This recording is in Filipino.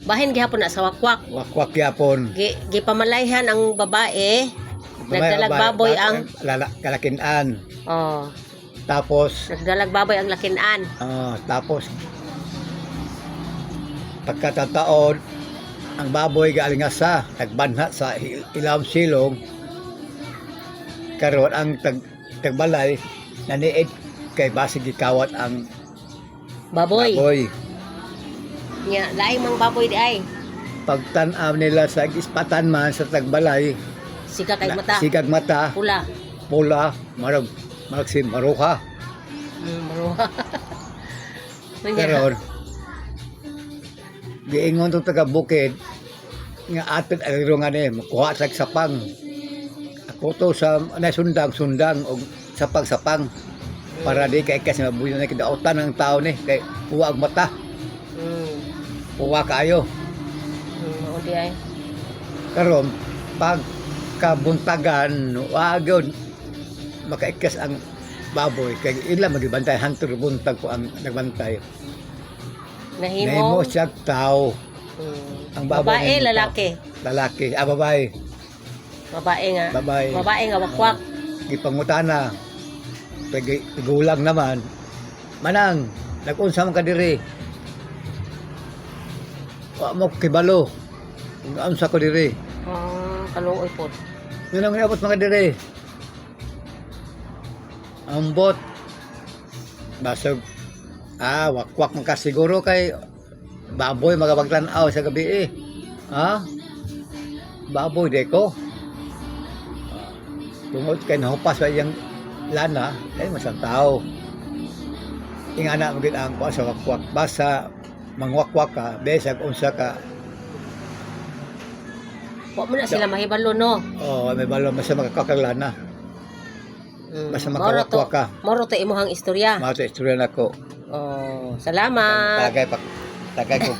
Bahin gihapon na sa wakwak. Wakwak yapon. Gipamalaihan ang babae. Nagdalag baboy ang kalakinan. oh, Tapos nagdalag baboy ang lakinan. tapos pagkatataon ang baboy galing sa nagbanha sa ilawom silong karon ang tagbalay naniid kay basig gikawat ang Baboy. baboy. Nya laing mang baboy di ay. Pagtan-aw nila sa ispatan man sa tagbalay, Sika kay mata. sigag mata, Pula. pula, marag si maruha. Maruha. Karon giingon tong taga bukid nga atin aliro nga ni makuha sa sapang. Ako to sa sundang og sapang para di kay kasi mabuyo na kidautan ng tao ni kay huwag mata. Huwa kayo. O di ay. Karon pagkabuntagan wag yun makaikas ang baboy kay ila magibantay hantur buntag ko ang nagbantay. Nahimo Nahimo. siya tao. Ang baboy Babae, nahimo lalaki. tao. Lalaki, babae. Babae nga. Babae. Babae nga wakwak. Gipangutana. Gulang naman. Manang, nag-unsa man ka diri? Wa mo kibalo. Unsa ko diri? Kaluoy po. Nganong niabot mga diri? Ambot. Basog. Wakwak man ka siguro kay baboy magabagtan-aw sa gabi eh. Ha? Baboy deko. Tungod kay nahupas pa iyang lana, ay masang tao. Ingana mo gid ang kuha sa wakwak. Basta mangwakwak ka, besag unsa ka. Wa mo na sila mahibalo no. May balo basta makakakag lana. Basta makawakwak ka. Moro to imong istorya. Mao to istorya nako. Salamat. Tagay ko